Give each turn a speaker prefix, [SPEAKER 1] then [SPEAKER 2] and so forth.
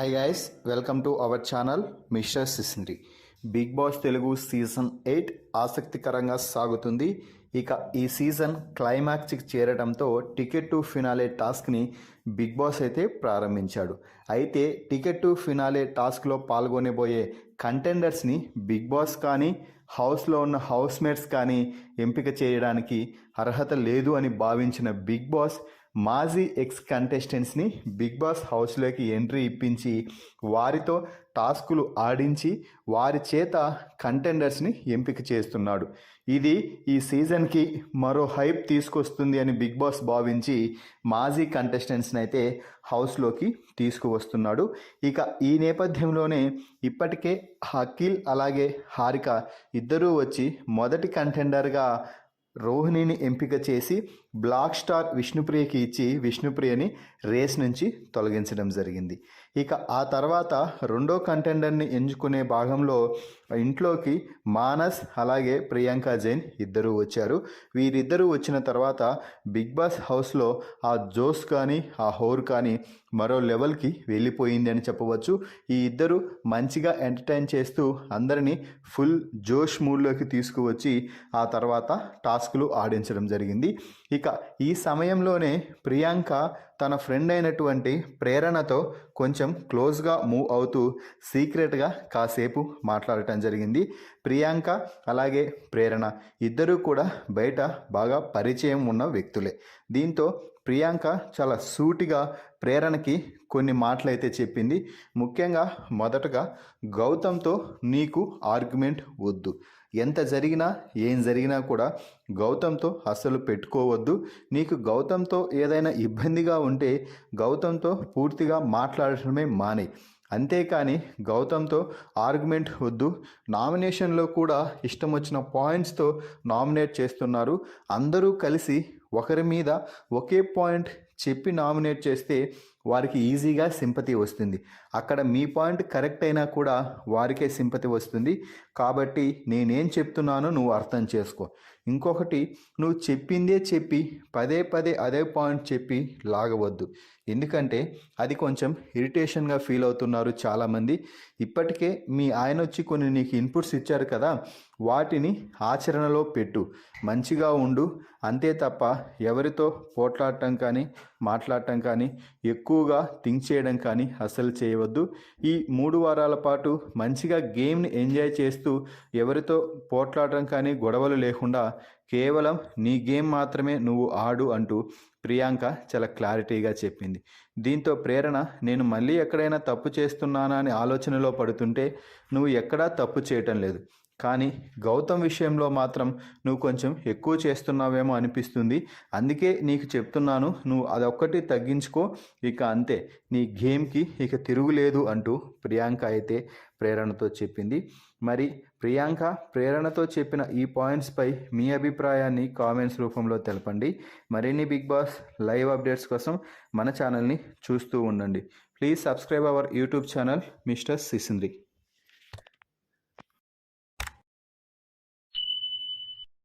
[SPEAKER 1] Hi guys, welcome to our channel mister Sisindri. Big boss Telugu season 8 ఆసక్తికరంగా సాగుతుంది. ఇక ఈ సీజన్ క్లైమాక్స్కి చేరడంతో టికెట్ టు ఫినాలే టాస్క్ని బిగ్ బాస్ అయితే ప్రారంభించాడు. అయితే టికెట్ టు ఫినాలే టాస్క్లో పాల్గొనబోయే కంటెండర్స్ని బిగ్ బాస్ కానీ హౌస్లో ఉన్న హౌస్మేట్స్ కానీ ఎంపిక చేయడానికి అర్హత లేదు అని భావించిన బిగ్ బాస్ మాజీ ఎక్స్ కంటెస్టెంట్స్ని బిగ్ బాస్ హౌస్లోకి ఎంట్రీ ఇప్పించి వారితో టాస్కులు ఆడించి వారి చేత కంటెండర్స్ని ఎంపిక చేస్తున్నాడు. ఇది ఈ సీజన్కి మరో హైప్ తీసుకొస్తుంది అని బిగ్ బాస్ భావించి మాజీ కంటెస్టెంట్స్ని అయితే హౌస్లోకి తీసుకువస్తున్నాడు. ఇక ఈ నేపథ్యంలోనే ఇప్పటికే అఖిల్ అలాగే హారిక ఇద్దరూ వచ్చి మొదటి కంటెండర్గా రోహిణిని ఎంపిక చేసి బ్లాక్ స్టార్ విష్ణుప్రియకి ఇచ్చి విష్ణుప్రియని రేస్ నుంచి తొలగించడం జరిగింది. ఇక ఆ తర్వాత రెండో కంటెండర్ని ఎంచుకునే భాగంలో ఇంట్లోకి మానస్ అలాగే ప్రియాంక జైన్ ఇద్దరూ వచ్చారు. వీరిద్దరూ వచ్చిన తర్వాత బిగ్ బాస్ హౌస్లో ఆ జోస్ కానీ ఆ హోర్ కానీ మరో లెవెల్కి వెళ్ళిపోయింది అని చెప్పవచ్చు. ఈ ఇద్దరు మంచిగా ఎంటర్టైన్ చేస్తూ అందరినీ ఫుల్ జోష్ మూడ్లోకి తీసుకువచ్చి ఆ తర్వాత టాస్కులు ఆడించడం జరిగింది. ఇక ఈ సమయంలోనే ప్రియాంక తన ఫ్రెండ్ అయినటువంటి ప్రేరణతో కొంచెం క్లోజ్గా మూవ్ అవుతూ సీక్రెట్గా కాసేపు మాట్లాడటం జరిగింది. ప్రియాంక అలాగే ప్రేరణ ఇద్దరూ కూడా బయట బాగా పరిచయం ఉన్న వ్యక్తులే. దీంతో ప్రియాంక చాలా సూటిగా ప్రేరణకి కొన్ని మాటలైతే చెప్పింది. ముఖ్యంగా మొదటగా గౌతమ్తో నీకు ఆర్గ్యుమెంట్ వద్దు, ఎంత జరిగినా ఏం జరిగినా కూడా గౌతమ్తో అస్సలు పెట్టుకోవద్దు. నీకు గౌతమ్తో ఏదైనా ఇబ్బందిగా ఉంటే గౌతమ్తో పూర్తిగా మాట్లాడటమే మానే, అంతేకాని గౌతమ్తో ఆర్గ్యుమెంట్ వద్దు. నామినేషన్లో కూడా ఇష్టం వచ్చిన పాయింట్స్తో నామినేట్ చేస్తున్నారు. అందరూ కలిసి ఒకరి మీద ఒకే పాయింట్ చెప్పి నామినేట్ చేస్తే వారికి ఈజీగా సింపతి వస్తుంది. అక్కడ మీ పాయింట్ కరెక్ట్ అయినా కూడా వారికే సింపతి వస్తుంది. కాబట్టి నేనేం చెప్తున్నానో నువ్వు అర్థం చేసుకో. ఇంకొకటి, నువ్వు చెప్పిందే చెప్పి పదే పదే అదే పాయింట్ చెప్పి లాగవద్దు. ఎందుకంటే అది కొంచెం ఇరిటేషన్గా ఫీల్ అవుతున్నారు చాలామంది. ఇప్పటికే మీ ఆయన వచ్చి కొన్ని నీకు ఇన్పుట్స్ ఇచ్చారు కదా, వాటిని ఆచరణలో పెట్టు, మంచిగా ఉండు. అంతే తప్ప ఎవరితో పోట్లాడటం కానీ మాట్లాడటం కానీ ఎక్కువగా థింక్ చేయడం కానీ అస్సలు చేయవద్దు. ఈ 3 వారాల పాటు మంచిగా గేమ్ని ఎంజాయ్ చేస్తూ ఎవరితో పోట్లాడటం కానీ గొడవలు లేకుండా కేవలం నీ గేమ్ మాత్రమే నువ్వు ఆడు అంటూ ప్రియాంక చాలా క్లారిటీగా చెప్పింది. దీంతో ప్రేరణ, నేను మళ్ళీ ఎక్కడైనా తప్పు చేస్తున్నానా అని ఆలోచనలో పడుతుంటే నువ్వు ఎక్కడా తప్పు చేయటం లేదు, కానీ గౌతమ్ విషయంలో మాత్రం నువ్వు కొంచెం ఎక్కువ చేస్తున్నావేమో అనిపిస్తుంది. అందుకే నీకు చెప్తున్నాను, నువ్వు అదొక్కటి తగ్గించుకో, ఇక అంతే, నీ గేమ్కి ఇక తిరుగులేదు అంటూ ప్రియాంక అయితే ప్రేరణతో చెప్పింది. మరి ప్రియాంక ప్రేరణతో చెప్పిన ఈ పాయింట్స్పై మీ అభిప్రాయాన్ని కామెంట్స్ రూపంలో తెలపండి. మరిన్ని బిగ్ బాస్ లైవ్ అప్డేట్స్ కోసం మన ఛానల్ని చూస్తూ ఉండండి. Please subscribe our YouTube channel mister సిసింద్రి.